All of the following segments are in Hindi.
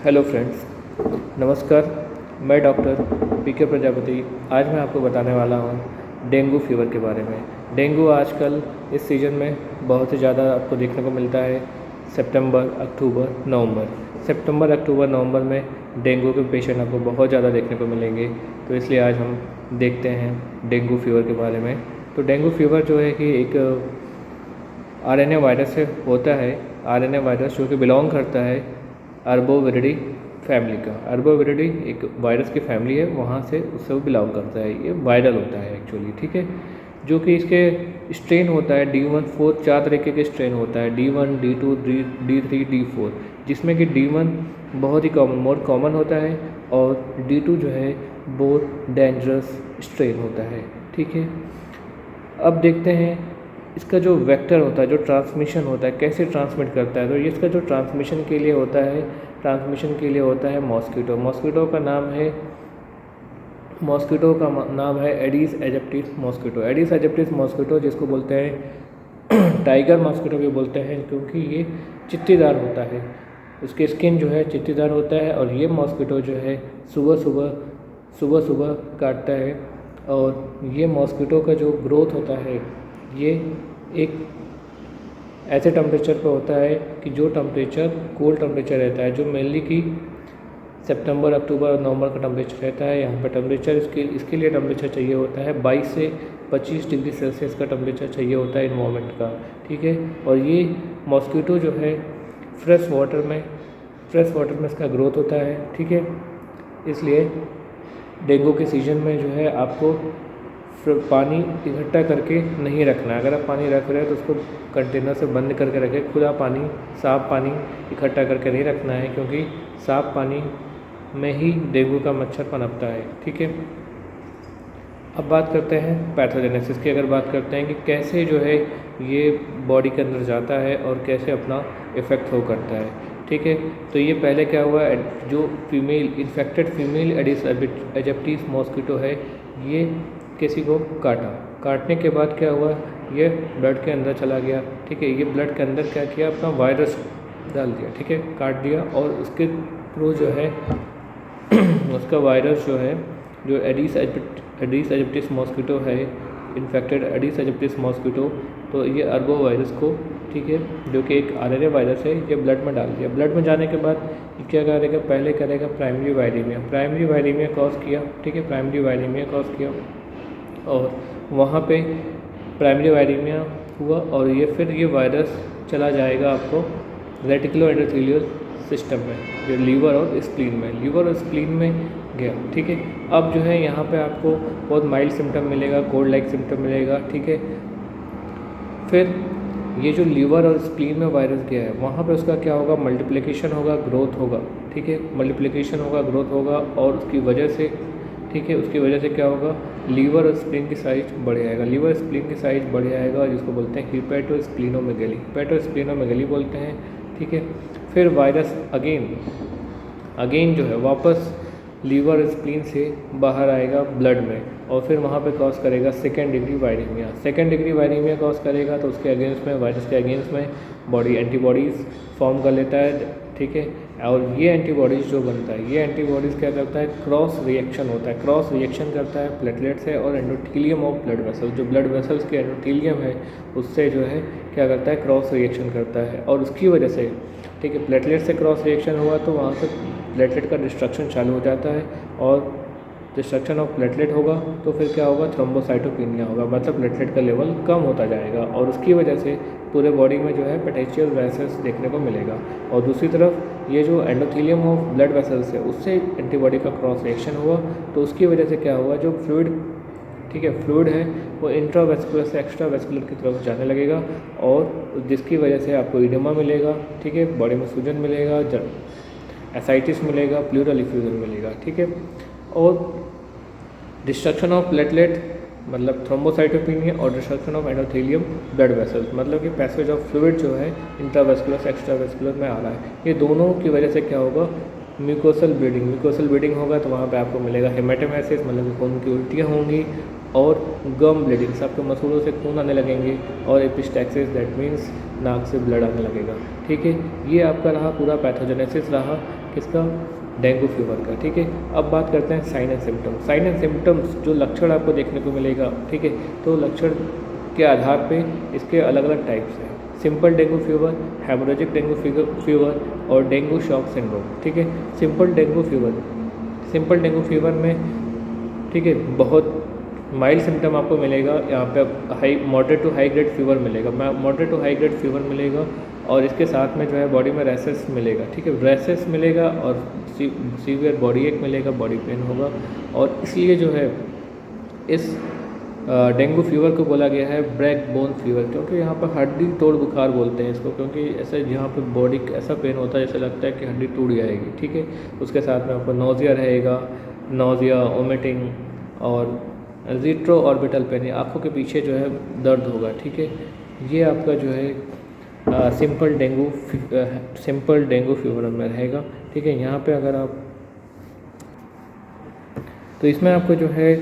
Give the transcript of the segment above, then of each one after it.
हेलो फ्रेंड्स, नमस्कार। मैं डॉक्टर पी.के. प्रजापति आज मैं आपको बताने वाला हूँ डेंगू फीवर के बारे में। डेंगू आजकल इस सीज़न में बहुत ही ज़्यादा आपको देखने को मिलता है। सितंबर, अक्टूबर, नवंबर। सितंबर, अक्टूबर, नवंबर में डेंगू के पेशेंट आपको बहुत ज़्यादा देखने को मिलेंगे। तो इसलिए आज हम देखते हैं डेंगू फीवर के बारे में। तो डेंगू फीवर जो है कि एक आरएनए वायरस से होता है। आरएनए वायरस जो कि बिलोंग करता है अर्बोविरिडी फैमिली का। अर्बोविरिडी एक वायरस की फैमिली है, वहाँ से उससे वो बिलोंग करता है। ये वायरल होता है एक्चुअली, ठीक है। जो कि इसके स्ट्रेन होता है D1, 4, 4 तरीके के स्ट्रेन होता है, D1, D2, D3, D4, जिसमें कि D1 बहुत ही मोर कॉमन होता है और D2 जो है बहुत डेंजरस स्ट्रेन होता है, ठीक है। अब देखते हैं इसका जो वेक्टर होता है, जो ट्रांसमिशन होता है, कैसे ट्रांसमिट करता है। तो ये इसका जो ट्रांसमिशन के लिए होता है मॉस्किटो का नाम है एडिस एजिप्टिस मॉस्किटो। एडिस एजिप्टिस मॉस्किटो जिसको बोलते हैं टाइगर मॉस्किटो भी बोलते हैं, क्योंकि ये चित्तीदार होता है। उसकी स्किन जो है चित्तीदार होता है और ये मॉस्किटो जो है सुबह सुबह काटता है। और ये मॉस्किटो का जो ग्रोथ होता है ये एक ऐसे टेम्परेचर पर होता है कि जो टेम्परेचर कोल्ड टेम्परेचर रहता है, जो मेनली कि सितंबर, अक्टूबर और नवंबर का टेम्परेचर रहता है। यहाँ पर टेम्परेचर इसके लिए टेम्परेचर चाहिए होता है 22 से 25 डिग्री सेल्सियस का टेम्परेचर चाहिए होता है इन्वायरमेंट का, ठीक है। और ये मॉस्किटो जो है फ्रेश वाटर में इसका ग्रोथ होता है, ठीक है। इसलिए डेंगू के सीज़न में जो है आपको पानी इकट्ठा करके नहीं रखना है। अगर आप पानी रख रहे हैं तो उसको कंटेनर से बंद करके रखें। खुला पानी, साफ़ पानी इकट्ठा करके नहीं रखना है, क्योंकि साफ़ पानी में ही डेंगू का मच्छर पनपता है, ठीक है। अब बात करते हैं पैथोजेनेसिस की। अगर बात करते हैं कि कैसे जो है ये बॉडी के अंदर जाता है और कैसे अपना इफ़ेक्ट हो करता है, ठीक है। तो ये पहले क्या हुआ, जो इन्फेक्टेड फीमेल एडिस एजिप्टिस मॉस्किटो है, ये किसी को काटने के बाद क्या हुआ, ये ब्लड के अंदर चला गया, ठीक है। ये ब्लड के अंदर क्या किया, अपना वायरस डाल दिया, ठीक है, काट दिया। और उसके थ्रू जो है उसका वायरस जो है, जो एडिस एजिप्टिस मॉस्किटो है, इन्फेक्टेड एडिस एजिप्टिस मॉस्किटो, तो ये अर्बो वायरस को, ठीक है, जो कि एक आरएनए वायरस है, ये ब्लड में डाल दिया। ब्लड में जाने के बाद ये क्या करेगा, पहले करेगा प्राइमरी वायरीमिया कॉज किया, ठीक है, प्राइमरी वायरीमिया कॉज किया। और वहाँ पे प्राइमरी वायरीमिया हुआ और ये वायरस चला जाएगा आपको रेटिकुलो एंडोथेलियल सिस्टम में, जो लीवर और स्प्लीन में गया, ठीक है। अब जो है यहाँ पे आपको बहुत माइल्ड सिम्टम मिलेगा, कोल्ड लाइक सिम्टम मिलेगा, ठीक है। फिर ये जो लीवर और स्प्लीन में वायरस गया है, वहाँ पे उसका क्या होगा, मल्टीप्लिकेशन होगा, ग्रोथ होगा, ठीक है, मल्टीप्लिकेशन होगा, ग्रोथ होगा। और उसकी वजह से, ठीक है, उसकी वजह से क्या होगा, लीवर और स्प्लीन की साइज बढ़ जाएगा। लीवर स्प्लीन की साइज बढ़ जाएगा, जिसको बोलते हैं हिपैटोस्प्लीनोमेगली बोलते हैं, ठीक है। फिर वायरस अगेन जो है वापस लीवर और स्प्लीन से बाहर आएगा ब्लड में, और फिर वहाँ पे कॉज करेगा सेकेंड डिग्री वायरीमिया कॉज करेगा। तो उसके अगेंस्ट में, वायरस के अगेंस्ट में बॉडी एंटीबॉडीज़ फॉर्म कर लेता है, ठीक है। और ये एंटीबॉडीज़ जो बनता है, ये एंटीबॉडीज़ क्या करता है, क्रॉस रिएक्शन करता है प्लेटलेट से और एंडोथेलियम ऑफ ब्लड वेसल्स, जो ब्लड वेसल्स के एंडोथेलियम है उससे जो है क्या करता है, क्रॉस रिएक्शन करता है। और उसकी वजह से, ठीक है, प्लेटलेट से क्रॉस रिएक्शन हुआ तो वहाँ से प्लेटलेट का डिस्ट्रक्शन चालू हो जाता है। और डिस्ट्रक्शन ऑफ प्लेटलेट होगा तो फिर क्या होगा, थ्रोम्बोसाइटोपिनिया होगा, मतलब प्लेटलेट का लेवल कम होता जाएगा और उसकी वजह से पूरे बॉडी में जो है पेटेंशियल वेसल्स देखने को मिलेगा। और दूसरी तरफ ये जो एंडोथेलियम ऑफ ब्लड वेसल्स है, उससे एंटीबॉडी का क्रॉस रिएक्शन हुआ तो उसकी वजह से क्या हुआ, जो फ्लूइड, ठीक है, फ्लूइड है वो इंट्रावेस्कुलर से एक्स्ट्रावेस्कुलर की तरफ जाने लगेगा, और जिसकी वजह से आपको इडेमा मिलेगा, ठीक है, बॉडी में सूजन मिलेगा, एसाइटिस मिलेगा, प्लूरल इफ्यूजन मिलेगा, ठीक है। और डिस्ट्रक्शन ऑफ प्लेटलेट मतलब थ्रोम्बोसाइटोपिनिया, और destruction of endothelium blood vessels, मतलब कि पैसेज ऑफ फ्लूइड जो है इंट्रावेस्कुलर से एक्स्ट्रावेस्कुलर में आ रहा है। ये दोनों की वजह से क्या होगा, म्यूकोसल ब्लीडिंग होगा, तो वहाँ पे आपको मिलेगा हेमेटोमेसिस, मतलब कि खून की उल्टियाँ होंगी, और गम ब्लीडिंग्स, आपके मसूड़ों से खून आने लगेंगे, और एपिस्टैक्सिस, दैट मीन्स नाक से ब्लड आने लगेगा, ठीक है। ये आपका रहा पूरा पैथोजेनेसिस रहा किसका, डेंगू फीवर का। ठीक है, अब बात करते हैं sign and symptoms. Sign and symptoms जो लक्षण आपको देखने को मिलेगा, ठीक है, तो लक्षण के आधार पे इसके अलग अलग टाइप्स हैं। Simple dengue fever, haemorrhagic dengue fever और डेंगू शॉक सिंड्रोम। ठीक है, सिंपल डेंगू फीवर में, ठीक है, बहुत माइल्ड सिम्टम आपको मिलेगा। यहाँ पे high moderate to high grade fever मिलेगा, moderate to high grade fever मिलेगा और इसके साथ में जो है बॉडी में रैसेस मिलेगा। ठीक है, रैसेस मिलेगा और सीवियर बॉडी एक मिलेगा, बॉडी पेन होगा। और इसलिए जो है इस डेंगू फीवर को बोला गया है ब्रेक बोन फीवर, क्योंकि यहाँ पर हड्डी तोड़ बुखार बोलते हैं इसको, क्योंकि ऐसे यहाँ पे बॉडी ऐसा पेन होता है जैसे लगता है कि हड्डी टूट जाएगी। ठीक है, उसके साथ में आपको नोज़िया रहेगा, नोज़िया, वोमिटिंग और रिट्रो ऑर्बिटल पेन, आँखों के पीछे जो है दर्द होगा। ठीक है, ये आपका जो है सिंपल डेंगू फीवर में रहेगा। ठीक है, यहाँ पे अगर आप, तो इसमें आपको जो है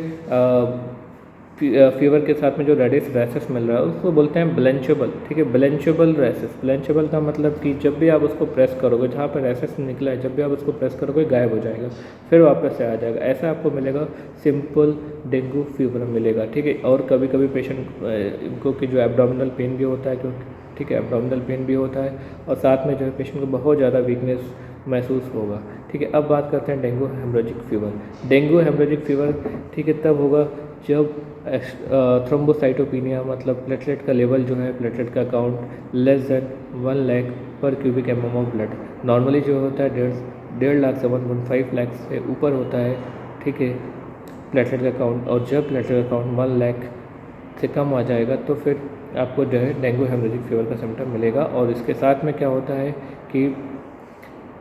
फीवर के साथ में जो रेडिश रैसेस मिल रहा है उसको बोलते हैं ब्लेंचेबल। ठीक है, ब्लेंचेबल रैसेस। ब्लेंचेबल का मतलब कि जब भी आप उसको प्रेस करोगे, जहाँ पर रैसेस निकला है, जब भी आप उसको प्रेस करोगे गायब हो जाएगा, फिर वापस से आ जाएगा। ऐसा आपको मिलेगा सिंपल डेंगू फीवर मिलेगा। ठीक है, और कभी कभी पेशेंट को कि जो एब्डोमिनल पेन भी होता है, क्योंकि ठीक है एब्डोमिनल पेन भी होता है और साथ में जो है पेशेंट को बहुत ज़्यादा वीकनेस महसूस होगा। ठीक है, अब बात करते हैं dengue haemorrhagic fever. Dengue haemorrhagic fever, ठीक है, तब होगा जब थ्रोम्बोसाइटोपिनिया मतलब प्लेटलेट का लेवल जो है, प्लेटलेट का काउंट लेस देन 1 लाख पर cubic MM of blood. Normally जो होता है 1.5 लाख से 1.5 लाख से ऊपर होता है। ठीक है, प्लेटलेट का काउंट, और जब प्लेटलेट का काउंट 1 लाख से कम आ जाएगा तो फिर आपको जो है डेंगू हेमोरेजिक फीवर का सिम्टम मिलेगा। और इसके साथ में क्या होता है कि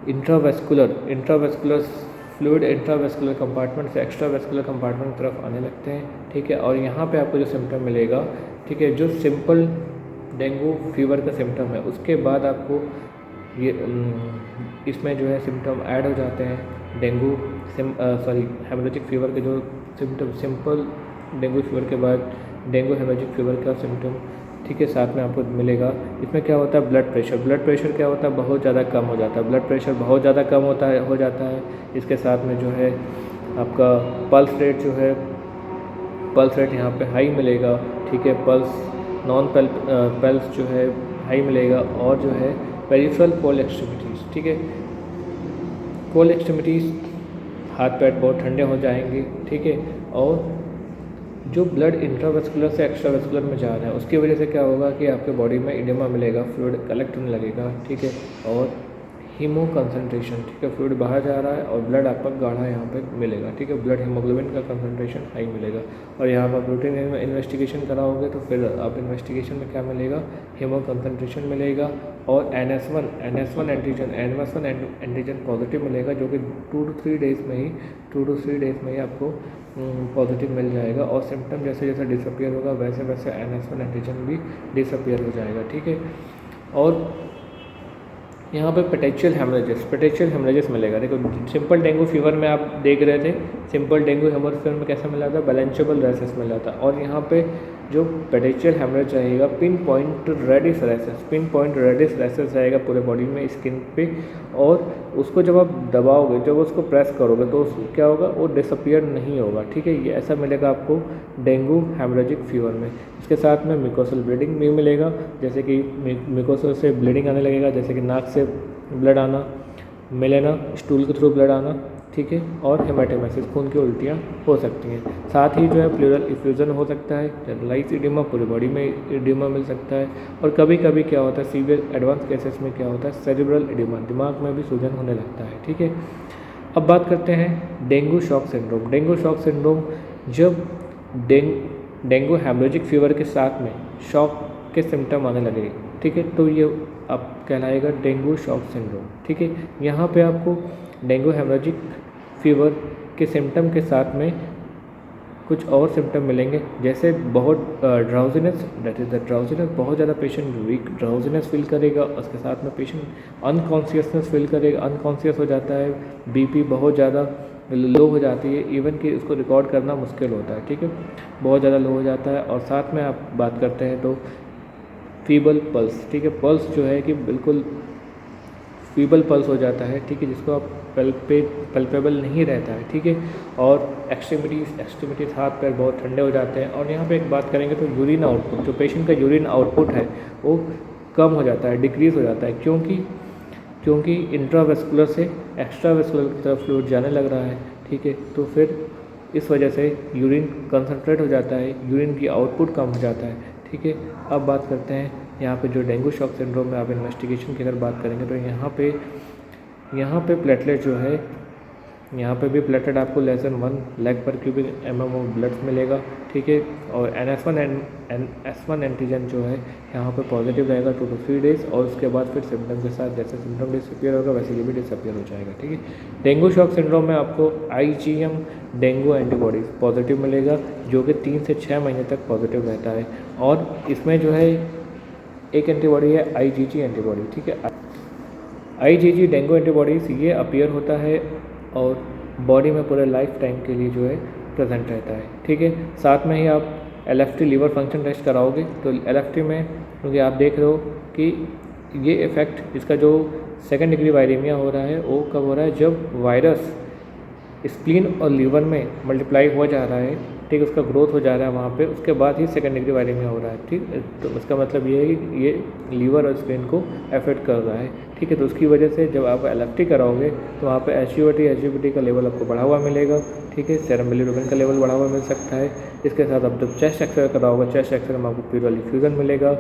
इंट्रावेस्कुलर फ्लूइड इंट्रावेस्कुलर कंपार्टमेंट से एक्स्ट्रावेस्कुलर कंपार्टमेंट की तरफ आने लगते हैं। ठीक है, और यहाँ पे आपको जो सिम्टम मिलेगा, ठीक है, जो सिंपल डेंगू फीवर का सिम्टम है उसके बाद आपको ये इसमें जो है सिम्टम ऐड हो जाते हैं डेंगू हेमोरेजिक फीवर के जो सिम्टम, सिंपल डेंगू फीवर के बाद डेंगू हेमोरेजिक फीवर का सिम्टम, ठीक है, साथ में आपको मिलेगा। इसमें क्या होता है, ब्लड प्रेशर क्या होता है, बहुत ज़्यादा कम हो जाता है। ब्लड प्रेशर बहुत ज़्यादा कम हो जाता है। इसके साथ में जो है आपका पल्स रेट यहाँ पे हाई मिलेगा। ठीक है, पल्स जो है हाई मिलेगा। और जो है पेरिफेरल कोल्ड एक्सट्रीमिटीज़, ठीक है, कोल्ड एक्सट्रीमिटीज़, हाथ पैर बहुत ठंडे हो जाएंगे। ठीक है, और जो ब्लड इंट्रावेस्कुलर से एक्स्ट्रावेस्कुलर में जा रहा है उसकी वजह से क्या होगा कि आपके बॉडी में इडेमा मिलेगा, फ्लूइड कलेक्ट होने लगेगा। ठीक है, और हीमो कंसनट्रेशन, ठीक है, फ्लूइड बाहर जा रहा है और ब्लड आपका गाढ़ा यहाँ पे मिलेगा। ठीक है, ब्लड हीमोग्लोबिन का कंसनट्रेशन हाई मिलेगा। और यहाँ पर प्रोटीन इन्वेस्टिगेशन कराओगे तो फिर आप इन्वेस्टिगेशन में क्या मिलेगा, हीमो कंसनट्रेशन मिलेगा और NS1 एंटीजन पॉजिटिव मिलेगा, जो कि 2 to 3 डेज़ में ही आपको पॉजिटिव मिल जाएगा। और सिम्टम जैसे जैसे डिसअपियर होगा वैसे वैसे NS1 एंटीजन भी डिसअपियर हो जाएगा। ठीक है, और यहाँ पे पेटेंशियल हेमरेजेस मिलेगा। देखो, सिंपल डेंगू फीवर में आप देख रहे थे, सिंपल डेंगू हेमरेज फीवर में कैसा मिला था, बैलेंसेबल रैसेस मिला था। और यहाँ पे जो पेटेंशियल हेमरेज रहेगा, पिन पॉइंट रेडिस रैसेस रहेगा पूरे बॉडी में, स्किन पे। और उसको जब आप दबाओगे, जब उसको प्रेस करोगे तो क्या होगा, वो डिसअपियर नहीं होगा। ठीक है, ये ऐसा मिलेगा आपको डेंगू हेमरेजिक फीवर में। इसके साथ में म्यूकोसल ब्लीडिंग भी मिलेगा, जैसे कि म्यूकोसल से ब्लीडिंग आने लगेगा, जैसे कि नाक से ब्लड आना, मिलेना, स्टूल के थ्रू ब्लड आना। ठीक है, और हेमाटोमेसिस, खून की उल्टियाँ हो सकती हैं। साथ ही जो है प्लूरल इफ्यूज़न हो सकता है, जनरलाइज इडिमा, पूरी बॉडी में इडिमा मिल सकता है। और कभी कभी क्या होता है, सीवियर एडवांस केसेस में क्या होता है, सेरिब्रल इडिमा, दिमाग में भी सूजन होने लगता है। ठीक है, अब बात करते हैं डेंगू शॉक सिंड्रोम। जब डेंगू हेमरेजिक फीवर के साथ में शॉक के सिम्टम आने लगे, ठीक है, तो ये अब कहलाएगा डेंगू शॉक सिंड्रोम। ठीक है, यहाँ पे आपको डेंगू हेमरेजिक फीवर के सिम्टम के साथ में कुछ और सिम्टम मिलेंगे, जैसे बहुत ड्राउजीनेस, बहुत ज़्यादा पेशेंट वीक ड्राउजीनेस फील करेगा। उसके साथ में पेशेंट अनकॉन्शियस हो जाता है, बीपी बहुत ज़्यादा लो हो जाती है, इवन कि उसको रिकॉर्ड करना मुश्किल होता है। ठीक है, बहुत ज़्यादा लो हो जाता है। और साथ में आप बात करते हैं तो फीबल पल्स, ठीक है, पल्स जो है कि बिल्कुल फीबल पल्स हो जाता है। ठीक है, जिसको आप पल्पेबल नहीं रहता है, ठीक है। और एक्सट्रीमिटीज़ हाथ पैर बहुत ठंडे हो जाते हैं। और यहाँ पे एक बात करेंगे तो यूरिन आउटपुट, जो पेशेंट का यूरिन आउटपुट है वो कम हो जाता है, डिक्रीज़ हो जाता है, क्योंकि इंट्रावेस्कुलर से एक्स्ट्रावेस्कुलर की तरफ फ्लूइड जाने लग रहा है, ठीक है। तो फिर इस वजह से यूरिन कंसनट्रेट हो जाता है, यूरिन की आउटपुट कम हो जाता है, ठीक है। अब बात करते हैं यहाँ पे जो डेंगू शॉक सिंड्रोम में आप इन्वेस्टिगेशन की अगर बात करेंगे तो यहाँ पे प्लेटलेट जो है, यहाँ पे भी प्लेटलेट आपको लेस देन 1 लाख पर क्यूबिक mm ऑफ ब्लड मिलेगा, ठीक है। और NS1 एंटीजन जो है यहाँ पे पॉजिटिव रहेगा 2 to 3 डेज़, और उसके बाद फिर सिम्टम के साथ जैसे सिम्टम डिसअपियर होगा वैसे ये भी डिसअपियर हो जाएगा, ठीक है। डेंगू शॉक सिंड्रोम में आपको IgM डेंगू एंटीबॉडीज़ पॉजिटिव मिलेगा, जो कि 3 से 6 महीने तक पॉजिटिव रहता है। और इसमें जो है एक एंटीबॉडी है IgG एंटीबॉडी, ठीक है। IgG डेंगू एंटीबॉडीज़ ये अपीयर होता है और बॉडी में पूरे लाइफ टाइम के लिए जो है प्रेजेंट रहता है, ठीक है। साथ में ही आप LFT लीवर फंक्शन टेस्ट कराओगे तो LFT में, क्योंकि आप देख रहे हो कि ये इफ़ेक्ट, इसका जो 2nd डिग्री वायरेमिया हो रहा है वो कब हो रहा है, जब वायरस स्प्लीन और लीवर में मल्टीप्लाई हो जा रहा है, ठीक, उसका ग्रोथ हो जा रहा है वहाँ पे, उसके बाद ही 2nd डिग्री वायरेमिया हो रहा है, ठीक। तो उसका मतलब ये है कि ये लीवर और स्प्लीन को अफेक्ट कर रहा है, ठीक है। तो उसकी वजह से जब आप LFT कराओगे तो वहाँ पे HUVT का लेवल आपको बढ़ा हुआ मिलेगा, ठीक है। सेरम बिलिरुबिन का लेवल बढ़ा हुआ मिल सकता है। इसके साथ आप जब चेस्ट एक्सरे कराओगे, चेस्ट एक्सरे में आपको प्लूरल इफ्यूजन मिलेगा,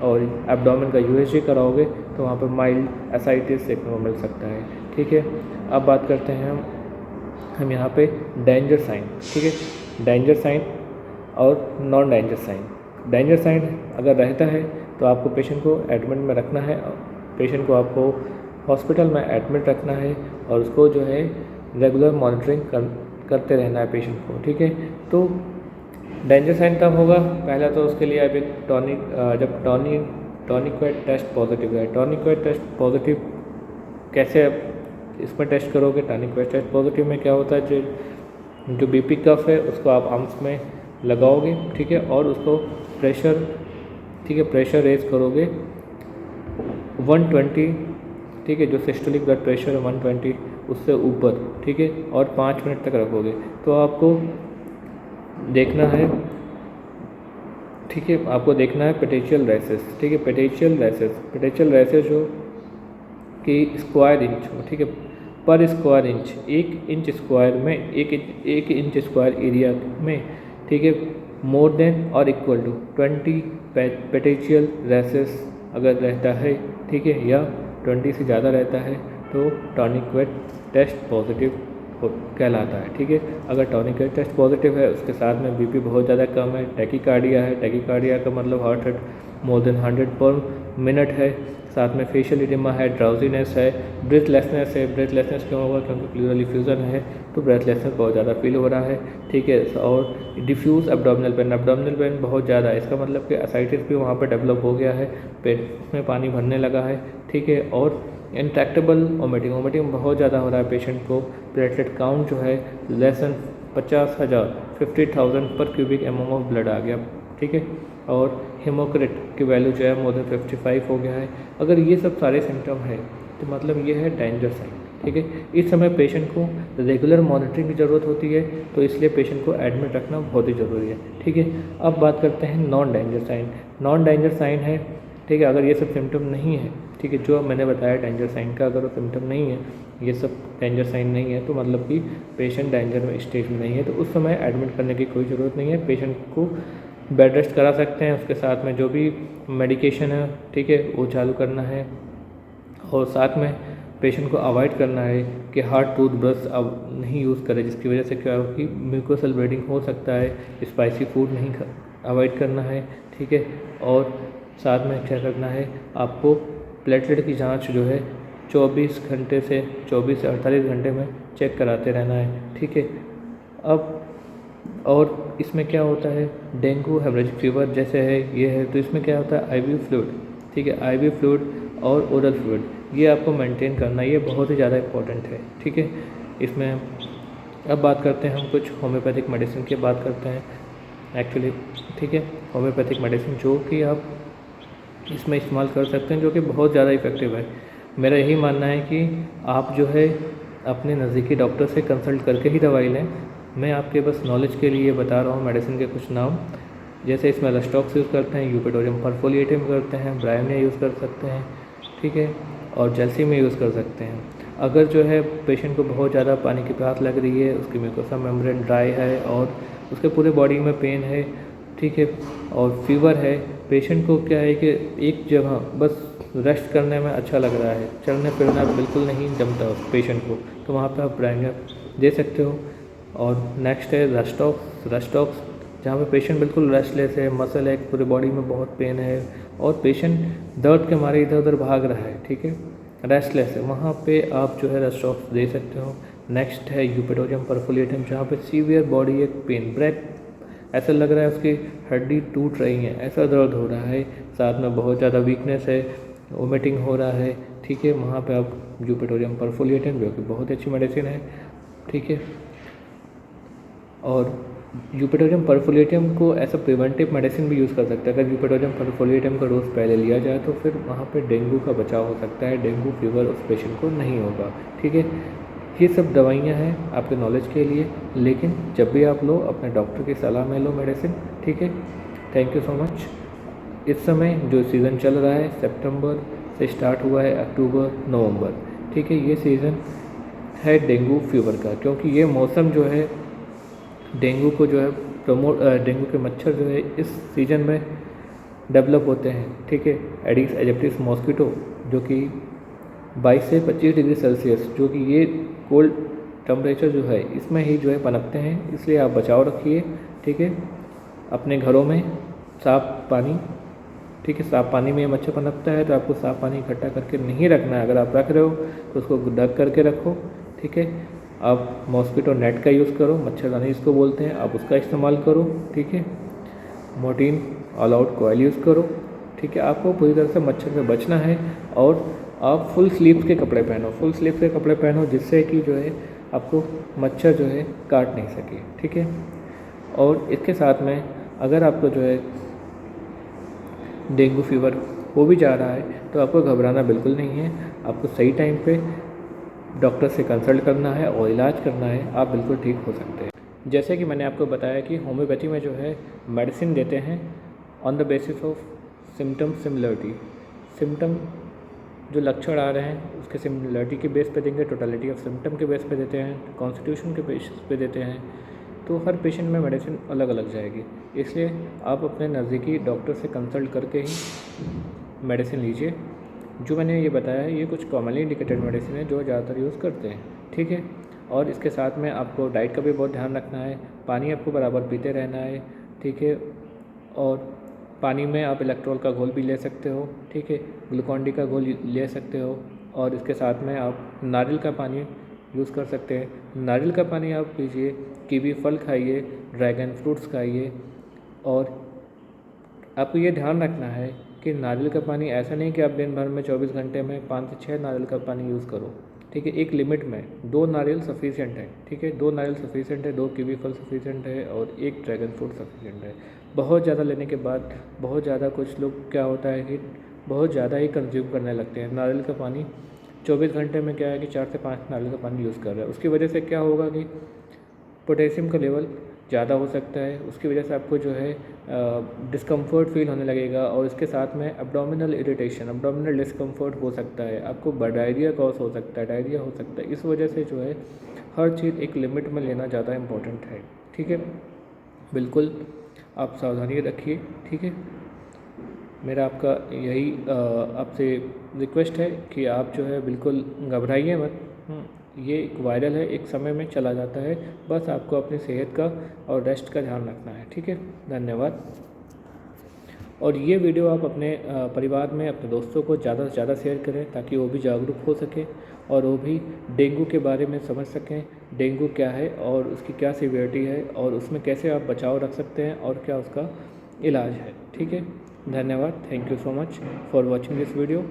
और एब्डोमेन का USG कराओगे तो वहाँ पर माइल्ड एसाइटिस देखने को मिल सकता है, ठीक है। अब बात करते हैं हम यहाँ पे डेंजर साइन, ठीक है। डेंजर साइन और non danger sign. Danger sign अगर रहता है तो आपको पेशेंट को एडमिट में रखना है, पेशेंट को आपको हॉस्पिटल में एडमिट रखना है, और उसको जो है रेगुलर मॉनिटरिंग करते रहना है पेशेंट को, ठीक है। तो डेंजर साइन कब होगा, पहला तो उसके लिए आप एक जब टॉनिक्वेट टेस्ट पॉजिटिव है। टॉनिक्वेट टेस्ट पॉजिटिव कैसे इसमें टेस्ट करोगे, टॉनिक्वेट टेस्ट पॉजिटिव में क्या होता है, जो BP कफ है उसको आप आर्म्स में लगाओगे, ठीक है, और उसको प्रेशर, ठीक है, प्रेशर रेज करोगे 120, ठीक है, जो सिस्टोलिक ब्लड प्रेशर है 120 उससे ऊपर, ठीक है, और 5 मिनट तक रखोगे। तो आपको देखना है, ठीक है, आपको देखना है पेटेशियल रैसेस, ठीक है। पेटेशियल रैसेस जो कि स्क्वायर इंच हो, ठीक है, पर स्क्वायर इंच, 1 इंच स्क्वायर में, 1 इंच स्क्वायर एरिया में, ठीक है, मोर देन और इक्वल टू 20 पेटेशियल रैसेस अगर रहता है, ठीक है, या 20 से ज़्यादा रहता है तो टॉनिक्वेट टेस्ट पॉजिटिव कहलाता है, ठीक है। अगर टॉनिक्वेट टेस्ट पॉजिटिव है, उसके साथ में BP बहुत ज़्यादा कम है, टैकीकार्डिया है, टैकीकार्डिया का मतलब हार्ट रेट मोर देन 100 पर मिनट है, साथ में फेशियल इडिमा है, ड्राउजीनेस है, ब्रेथलेसनेस है। ब्रेथलेसनेस क्यों होगा, क्योंकि प्लूरल इफ्यूजन है तो ब्रेथलेसनेस बहुत ज़्यादा फील हो रहा है, ठीक है। और डिफ्यूज़ एब्डोमिनल पेन बहुत ज़्यादा है, इसका मतलब कि एसाइटिस भी वहाँ पर डेवलप हो गया है, पेट में पानी भरने लगा है, ठीक है। और इंट्रैक्टेबल वोमिटिंग बहुत ज़्यादा हो रहा है पेशेंट को। प्लेटलेट काउंट जो है लेस देन 50,000 पर क्यूबिक mm ऑफ ब्लड आ गया, ठीक है। और हेमोक्रिट की वैल्यू जो है मोर देन 55 हो गया है। अगर ये सब सारे सिम्टम है तो मतलब ये है डेंजर साइन, ठीक है। इस समय पेशेंट को रेगुलर मॉनिटरिंग की ज़रूरत होती है, तो इसलिए पेशेंट को एडमिट रखना बहुत ही ज़रूरी है, ठीक है। अब बात करते हैं non danger sign. Non danger sign है, ठीक है, अगर ये सब सिम्टम नहीं है, ठीक है, जो मैंने बताया डेंजर साइन का, अगर वो सिम्टम नहीं है, ये सब डेंजर साइन नहीं है, तो मतलब कि पेशेंट डेंजर में स्टेज में नहीं है, तो उस समय एडमिट करने की कोई ज़रूरत नहीं है। पेशेंट को बेड रेस्ट करा सकते हैं, उसके साथ में जो भी मेडिकेशन है, ठीक है, वो चालू करना है। और साथ में पेशेंट को अवॉइड करना है कि हार्ड टूथब्रश अब नहीं यूज़ करें, जिसकी वजह से क्या होगी, म्यूकोसल ब्लीडिंग हो सकता है। स्पाइसी फूड नहीं अवॉइड करना है, ठीक है। और साथ में क्या करना है, आपको प्लेटलेट की जांच जो है 24 से 48 घंटे में चेक कराते रहना है, ठीक है। अब और इसमें क्या होता है, डेंगू हेमरेजिक फीवर जैसे है ये है, तो इसमें क्या होता है, IV फ्लूइड, ठीक है, IV फ्लूइड और ओरल फ्लूइड ये आपको मेंटेन करना, ये बहुत ही ज़्यादा इंपॉर्टेंट है, ठीक है। इसमें अब बात करते हैं हम कुछ होम्योपैथिक मेडिसिन की बात करते हैं एक्चुअली, ठीक है। होम्योपैथिक मेडिसिन जो कि आप इसमें इस्तेमाल कर सकते हैं, जो कि बहुत ज़्यादा इफ़ेक्टिव है। मेरा यही मानना है कि आप जो है अपने नज़दीकी डॉक्टर से कंसल्ट करके ही दवाई लें। मैं आपके बस नॉलेज के लिए बता रहा हूँ मेडिसिन के कुछ नाम, जैसे इसमें लस्टॉक्स यूज़ करते हैं, यूपेटोरियम परफोलिएटिम करते हैं, ब्रायोनिया यूज़ कर सकते हैं, ठीक है, और जेल्सी में यूज़ कर सकते हैं। अगर जो है पेशेंट को बहुत ज़्यादा पानी की प्यास लग रही है, उसकी म्यूकोसा मेम्ब्रेन ड्राई है और उसके पूरे बॉडी में पेन है, ठीक है, और फीवर है, पेशेंट को क्या है कि एक जगह बस रेस्ट करने में अच्छा लग रहा है, चलने फिरना बिल्कुल नहीं जमता उस पेशेंट को, तो वहाँ पे आप ब्रायोनिया दे सकते हो। और नेक्स्ट है रस्टॉक्स जहाँ पे पेशेंट बिल्कुल रेस्टलेस है, मसल है, पूरी बॉडी में बहुत पेन है और पेशेंट दर्द के मारे इधर उधर भाग रहा है, ठीक है, रेस्टलेस है, वहाँ पे आप जो है रस्टॉक्स दे सकते हो। नेक्स्ट है यूपेटोरियम परफोलिएटिम जहाँ पे सीवियर बॉडी एक पेन, ब्रेक ऐसा लग रहा है उसकी हड्डी टूट रही है, ऐसा दर्द हो रहा है, साथ में बहुत ज़्यादा वीकनेस है, वोमिटिंग हो रहा है, ठीक है, वहाँ पे आप यूपेटोरियम परफोलिएटिम जो कि बहुत अच्छी मेडिसिन है, ठीक है। और यूपेटोरियम परफोलिएटिम को एज अ प्रिवेंटिव मेडिसिन भी यूज़ कर सकते हैं। अगर यूपेटोरियम परफोलिएटिम का डोज पहले लिया जाए तो फिर वहाँ पे डेंगू का बचाव हो सकता है, डेंगू फीवर उस पेशेंट को नहीं होगा, ठीक है। ये सब दवाइयाँ हैं आपके नॉलेज के लिए, लेकिन जब भी आप लो अपने डॉक्टर की सलाह में लो मेडिसिन, ठीक है। Thank you so much. इस समय जो सीज़न चल रहा है सितंबर से स्टार्ट हुआ है अक्टूबर नवंबर, ठीक है, ये सीज़न है डेंगू फीवर का, क्योंकि ये मौसम जो है डेंगू को जो है डेंगू के मच्छर जो है इस सीज़न में डेवलप होते हैं, ठीक है। एडिस एजिप्टिस मॉस्किटो जो कि 22 से 25 डिग्री सेल्सियस, जो कि ये कोल्ड टेम्परेचर जो है इसमें ही जो है पनपते हैं, इसलिए आप बचाव रखिए, ठीक है। अपने घरों में साफ़ पानी, ठीक है, साफ़ पानी में ये मच्छर पनपता है तो आपको साफ़ पानी इकट्ठा करके नहीं रखना है। अगर आप रख रहे हो तो उसको ढक करके रखो, ठीक है। आप मॉस्किटो नेट का यूज़ करो, मच्छरदानी जिसको बोलते हैं, आप उसका इस्तेमाल करो, ठीक है। Mortein all out coil use करो, ठीक है। आपको पूरी तरह से मच्छर से बचना है और आप फुल स्लीव्स के कपड़े पहनो, फुल स्लीव्स के कपड़े पहनो जिससे कि जो है आपको मच्छर जो है काट नहीं सके, ठीक है। और इसके साथ में अगर आपको जो है डेंगू फीवर हो भी जा रहा है तो आपको घबराना बिल्कुल नहीं है, आपको सही टाइम पे डॉक्टर से कंसल्ट करना है और इलाज करना है, आप बिल्कुल ठीक हो सकते हैं। जैसे कि मैंने आपको बताया कि होम्योपैथी में जो है मेडिसिन देते हैं on the basis of symptom similarity, symptom जो लक्षण आ रहे हैं उसके सिमिलरिटी के बेस पे देंगे, टोटलिटी ऑफ सिम्टम के बेस पे देते हैं, कॉन्स्टिट्यूशन के बेस पे देते हैं, तो हर पेशेंट में मेडिसिन अलग अलग जाएगी, इसलिए आप अपने नज़दीकी डॉक्टर से कंसल्ट करके ही मेडिसिन लीजिए। जो मैंने ये बताया है ये कुछ कॉमनली इंडिकेटेड मेडिसिन है जो ज़्यादातर यूज़ करते हैं, ठीक है। और इसके साथ में आपको डाइट का भी बहुत ध्यान रखना है, पानी आपको बराबर पीते रहना है, ठीक है। और पानी में आप इलेक्ट्रोल का घोल भी ले सकते हो, ठीक है, ग्लूकॉन डी का घोल ले सकते हो, और इसके साथ में आप नारियल का पानी यूज़ कर सकते हैं। नारियल का पानी आप पीजिए, कीवी फल खाइए, ड्रैगन फ्रूट्स खाइए, और आपको ये ध्यान रखना है कि नारियल का पानी ऐसा नहीं कि आप दिन भर में 24 घंटे में 5 से 6 नारियल का पानी यूज़ करो, ठीक है। एक लिमिट में 2 नारियल सफिशिएंट है, ठीक है, 2 नारियल सफिशिएंट है, 2 कीवी फल सफिशिएंट है और 1 ड्रैगन फ्रूट सफिशिएंट है। बहुत ज़्यादा लेने के बाद बहुत ज़्यादा कुछ लोग क्या होता है कि बहुत ज़्यादा ही कंज्यूम करने लगते हैं नारियल का पानी। 24 घंटे में क्या है कि 4 से 5 नारियल का पानी यूज़ कर रहा है, उसकी वजह से क्या होगा कि पोटेशियम का लेवल ज़्यादा हो सकता है, उसकी वजह से आपको जो है डिस्कम्फर्ट फील होने लगेगा, और इसके साथ में एब्डोमिनल इरिटेशन, एब्डोमिनल डिस्कम्फर्ट हो सकता है, आपको डायरिया कॉज हो सकता है, डायरिया हो सकता है। इस वजह से जो है हर चीज़ एक लिमिट में लेना ज़्यादा इम्पोर्टेंट है, ठीक है। बिल्कुल आप सावधानी रखिए, ठीक है। मेरा आपका यही आपसे रिक्वेस्ट है कि आप जो है बिल्कुल घबराइए मत। ये एक वायरल है, एक समय में चला जाता है, बस आपको अपनी सेहत का और रेस्ट का ध्यान रखना है, ठीक है। धन्यवाद। और ये वीडियो आप अपने परिवार में अपने दोस्तों को ज़्यादा से ज़्यादा शेयर करें ताकि वो भी जागरूक हो सके और वो भी डेंगू के बारे में समझ सकें, डेंगू क्या है और उसकी क्या सीवियरिटी है और उसमें कैसे आप बचाव रख सकते हैं और क्या उसका इलाज है, ठीक है। धन्यवाद। Thank you so much for watching this video.